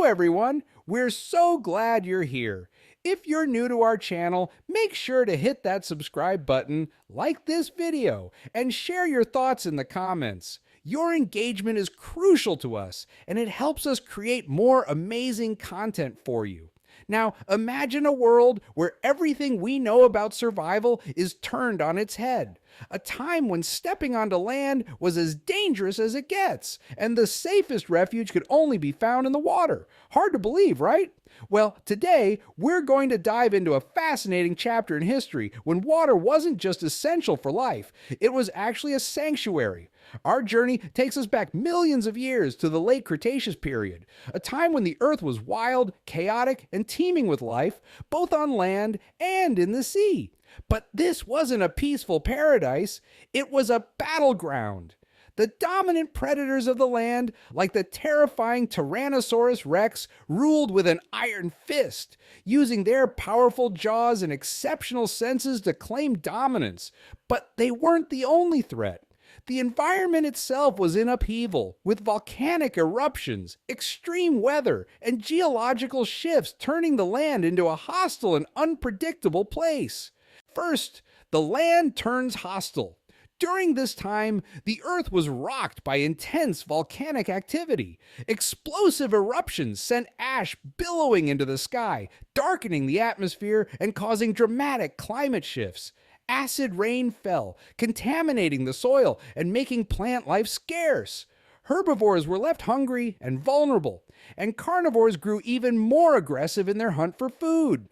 everyone. We're so glad you're here. If you're new to our channel, make sure to hit that subscribe button, like this video, and share your thoughts in the comments. Your engagement is crucial to us, and it helps us create more amazing content for you. Now, imagine a world where everything we know about survival is turned on its head. A time when stepping onto land was as dangerous as it gets, and the safest refuge could only be found in the water. Hard to believe, right? Well, today we're going to dive into a fascinating chapter in history when water wasn't just essential for life, it was actually a sanctuary. Our journey takes us back millions of years to the late Cretaceous period, a time when the Earth was wild, chaotic, and teeming with life, both on land and in the sea. But this wasn't a peaceful paradise, it was a battleground. The dominant predators of the land, like the terrifying Tyrannosaurus rex, ruled with an iron fist, using their powerful jaws and exceptional senses to claim dominance. But they weren't the only threat. The environment itself was in upheaval, with volcanic eruptions, extreme weather, and geological shifts turning the land into a hostile and unpredictable place. First, the land turns hostile. During this time, the Earth was rocked by intense volcanic activity. Explosive eruptions sent ash billowing into the sky, darkening the atmosphere and causing dramatic climate shifts. Acid rain fell, contaminating the soil and making plant life scarce. Herbivores were left hungry and vulnerable, and carnivores grew even more aggressive in their hunt for food.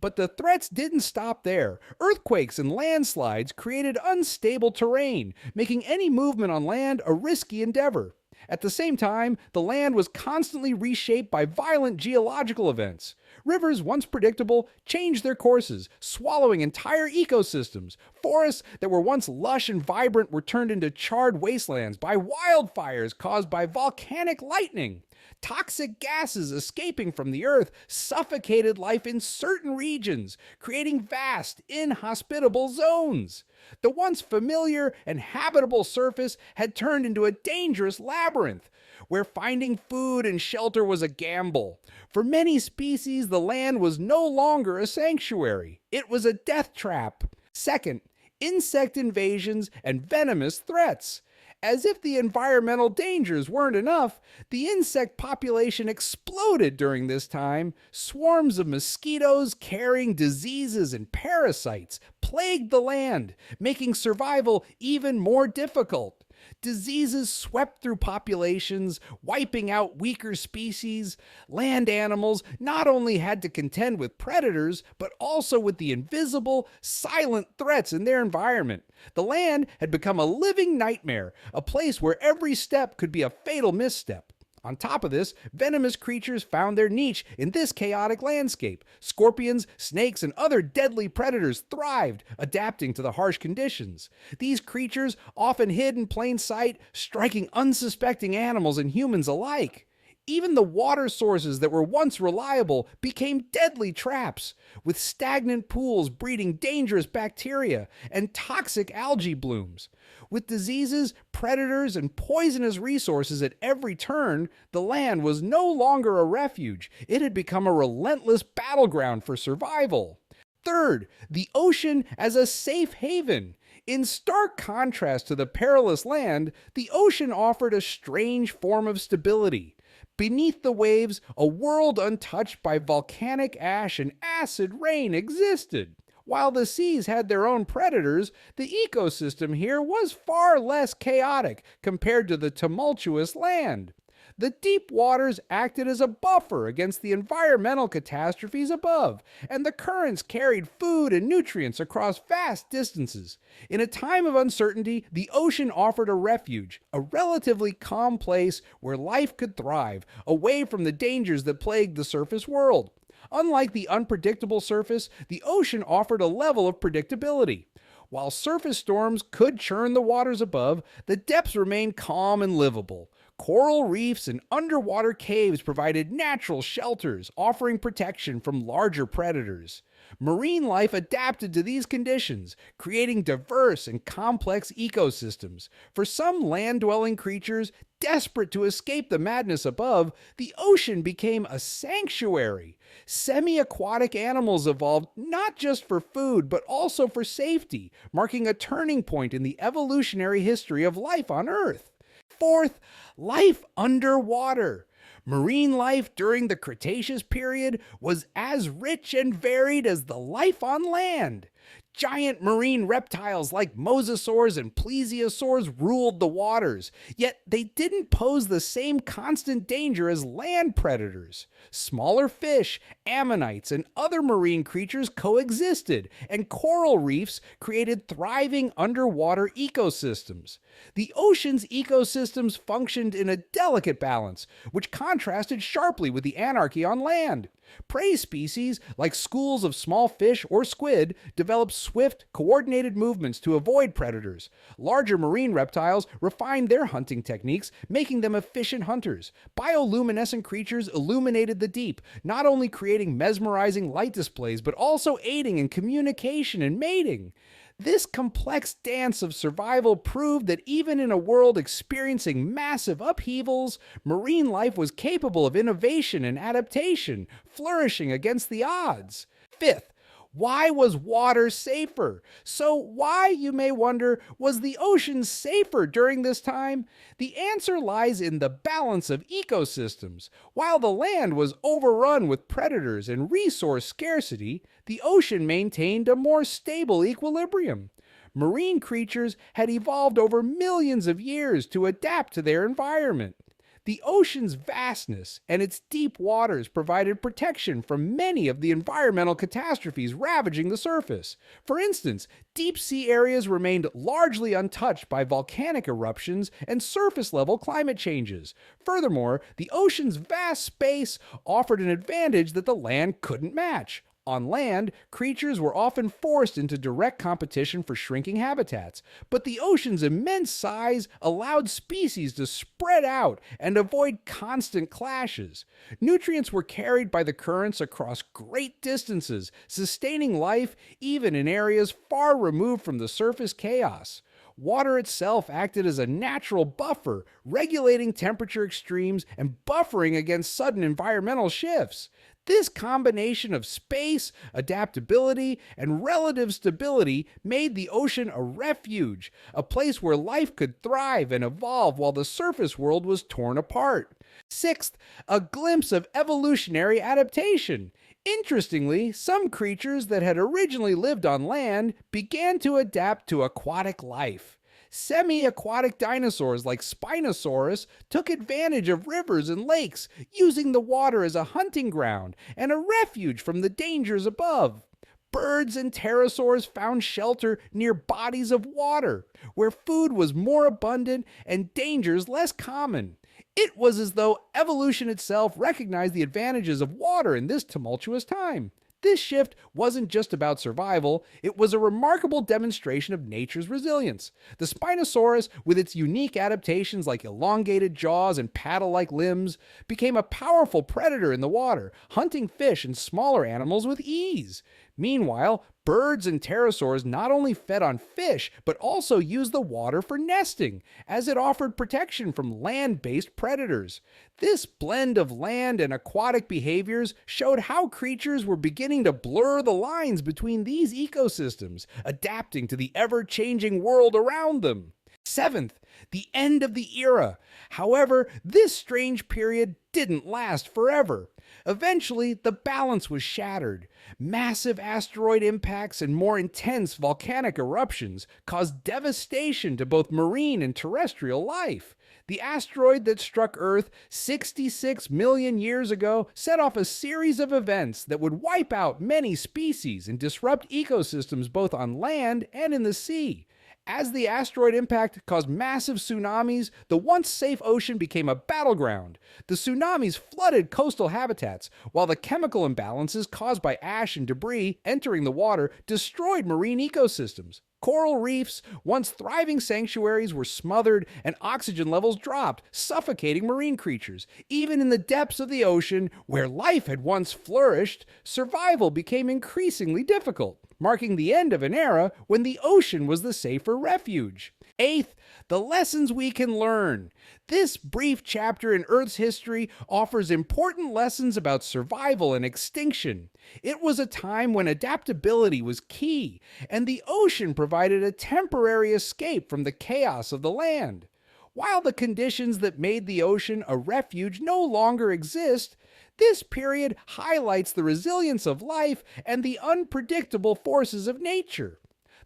But the threats didn't stop there. Earthquakes and landslides created unstable terrain, making any movement on land a risky endeavor. At the same time, the land was constantly reshaped by violent geological events. Rivers, once predictable, changed their courses, swallowing entire ecosystems. Forests that were once lush and vibrant were turned into charred wastelands by wildfires caused by volcanic lightning. Toxic gases escaping from the earth suffocated life in certain regions, creating vast, inhospitable zones. The once familiar and habitable surface had turned into a dangerous labyrinth, where finding food and shelter was a gamble. For many species, the land was no longer a sanctuary. It was a death trap. Second, insect invasions and venomous threats. As if the environmental dangers weren't enough, the insect population exploded during this time. Swarms of mosquitoes carrying diseases and parasites plagued the land, making survival even more difficult. Diseases swept through populations, wiping out weaker species. Land animals not only had to contend with predators, but also with the invisible, silent threats in their environment. The land had become a living nightmare, a place where every step could be a fatal misstep. On top of this, venomous creatures found their niche in this chaotic landscape. Scorpions, snakes, and other deadly predators thrived, adapting to the harsh conditions. These creatures often hid in plain sight, striking unsuspecting animals and humans alike. Even the water sources that were once reliable became deadly traps, with stagnant pools breeding dangerous bacteria and toxic algae blooms. With diseases, predators, and poisonous resources at every turn, the land was no longer a refuge. It had become a relentless battleground for survival. Third, the ocean as a safe haven. In stark contrast to the perilous land, the ocean offered a strange form of stability. Beneath the waves, a world untouched by volcanic ash and acid rain existed. While the seas had their own predators, the ecosystem here was far less chaotic compared to the tumultuous land. The deep waters acted as a buffer against the environmental catastrophes above, and the currents carried food and nutrients across vast distances. In a time of uncertainty, the ocean offered a refuge, a relatively calm place where life could thrive, away from the dangers that plagued the surface world. Unlike the unpredictable surface, the ocean offered a level of predictability. While surface storms could churn the waters above, the depths remained calm and livable. Coral reefs and underwater caves provided natural shelters, offering protection from larger predators. Marine life adapted to these conditions, creating diverse and complex ecosystems. For some land dwelling creatures, desperate to escape the madness above, the ocean became a sanctuary. Semi aquatic animals evolved not just for food, but also for safety, marking a turning point in the evolutionary history of life on Earth. Fourth, life underwater. Marine life during the Cretaceous period was as rich and varied as the life on land. Giant marine reptiles like mosasaurs and plesiosaurs ruled the waters, yet they didn't pose the same constant danger as land predators. Smaller fish, ammonites, and other marine creatures coexisted, and coral reefs created thriving underwater ecosystems. The ocean's ecosystems functioned in a delicate balance, which contrasted sharply with the anarchy on land. Prey species, like schools of small fish or squid, developed swift, coordinated movements to avoid predators. Larger marine reptiles refined their hunting techniques, making them efficient hunters. Bioluminescent creatures illuminated the deep, not only creating mesmerizing light displays, but also aiding in communication and mating. This complex dance of survival proved that even in a world experiencing massive upheavals, marine life was capable of innovation and adaptation, flourishing against the odds. Fifth, why was water safer? So why, you may wonder, was the ocean safer during this time? The answer lies in the balance of ecosystems. While the land was overrun with predators and resource scarcity, the ocean maintained a more stable equilibrium. Marine creatures had evolved over millions of years to adapt to their environment. The ocean's vastness and its deep waters provided protection from many of the environmental catastrophes ravaging the surface. For instance, deep sea areas remained largely untouched by volcanic eruptions and surface level climate changes. Furthermore, the ocean's vast space offered an advantage that the land couldn't match. On land, creatures were often forced into direct competition for shrinking habitats, but the ocean's immense size allowed species to spread out and avoid constant clashes. Nutrients were carried by the currents across great distances, sustaining life even in areas far removed from the surface chaos. Water itself acted as a natural buffer, regulating temperature extremes and buffering against sudden environmental shifts. This combination of space, adaptability, and relative stability made the ocean a refuge, a place where life could thrive and evolve while the surface world was torn apart. Sixth, a glimpse of evolutionary adaptation. Interestingly, some creatures that had originally lived on land began to adapt to aquatic life. Semi-aquatic dinosaurs like Spinosaurus took advantage of rivers and lakes, using the water as a hunting ground and a refuge from the dangers above. Birds and pterosaurs found shelter near bodies of water, where food was more abundant and dangers less common. It was as though evolution itself recognized the advantages of water in this tumultuous time. This shift wasn't just about survival, it was a remarkable demonstration of nature's resilience. The Spinosaurus, with its unique adaptations like elongated jaws and paddle-like limbs, became a powerful predator in the water, hunting fish and smaller animals with ease. Meanwhile, birds and pterosaurs not only fed on fish, but also used the water for nesting, as it offered protection from land-based predators. This blend of land and aquatic behaviors showed how creatures were beginning to blur the lines between these ecosystems, adapting to the ever-changing world around them. Seventh, the end of the era. However, this strange period didn't last forever. Eventually, the balance was shattered. Massive asteroid impacts and more intense volcanic eruptions caused devastation to both marine and terrestrial life. The asteroid that struck Earth 66 million years ago set off a series of events that would wipe out many species and disrupt ecosystems both on land and in the sea. As the asteroid impact caused massive tsunamis, the once safe ocean became a battleground. The tsunamis flooded coastal habitats, while the chemical imbalances caused by ash and debris entering the water destroyed marine ecosystems. Coral reefs, once thriving sanctuaries, were smothered and oxygen levels dropped, suffocating marine creatures. Even in the depths of the ocean, where life had once flourished, survival became increasingly difficult, marking the end of an era when the ocean was the safer refuge. Eighth, the lessons we can learn. This brief chapter in Earth's history offers important lessons about survival and extinction. It was a time when adaptability was key, and the ocean provided a temporary escape from the chaos of the land. While the conditions that made the ocean a refuge no longer exist, this period highlights the resilience of life and the unpredictable forces of nature.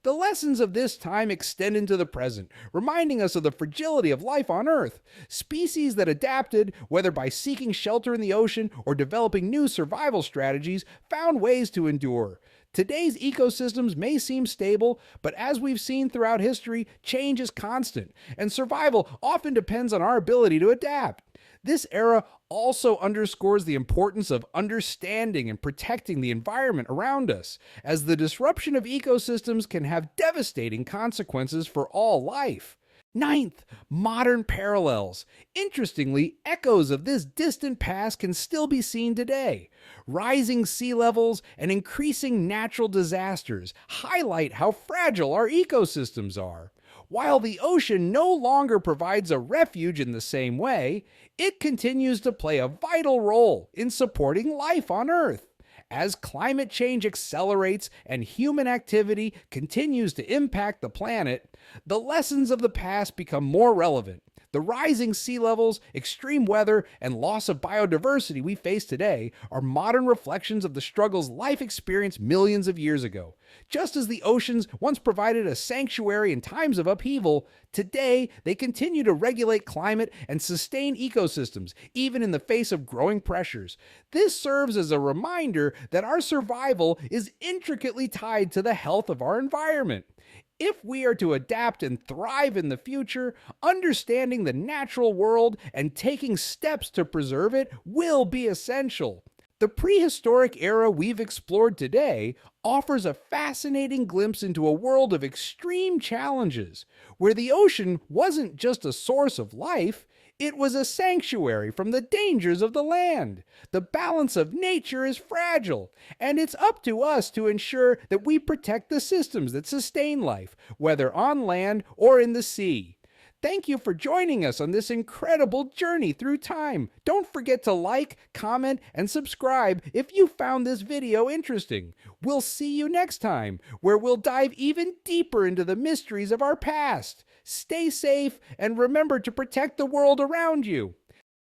The lessons of this time extend into the present, reminding us of the fragility of life on Earth. Species that adapted, whether by seeking shelter in the ocean or developing new survival strategies, found ways to endure. Today's ecosystems may seem stable, but as we've seen throughout history, change is constant, and survival often depends on our ability to adapt. This era also underscores the importance of understanding and protecting the environment around us, as the disruption of ecosystems can have devastating consequences for all life. Ninth, modern parallels. Interestingly, echoes of this distant past can still be seen today. Rising sea levels and increasing natural disasters highlight how fragile our ecosystems are. While the ocean no longer provides a refuge in the same way, it continues to play a vital role in supporting life on Earth. As climate change accelerates and human activity continues to impact the planet, the lessons of the past become more relevant. The rising sea levels, extreme weather, and loss of biodiversity we face today are modern reflections of the struggles life experienced millions of years ago. Just as the oceans once provided a sanctuary in times of upheaval, today they continue to regulate climate and sustain ecosystems, even in the face of growing pressures. This serves as a reminder that our survival is intricately tied to the health of our environment. If we are to adapt and thrive in the future, understanding the natural world and taking steps to preserve it will be essential. The prehistoric era we've explored today offers a fascinating glimpse into a world of extreme challenges, where the ocean wasn't just a source of life, it was a sanctuary from the dangers of the land. The balance of nature is fragile, and it's up to us to ensure that we protect the systems that sustain life, whether on land or in the sea. Thank you for joining us on this incredible journey through time. Don't forget to like, comment, and subscribe if you found this video interesting. We'll see you next time, where we'll dive even deeper into the mysteries of our past. Stay safe and remember to protect the world around you.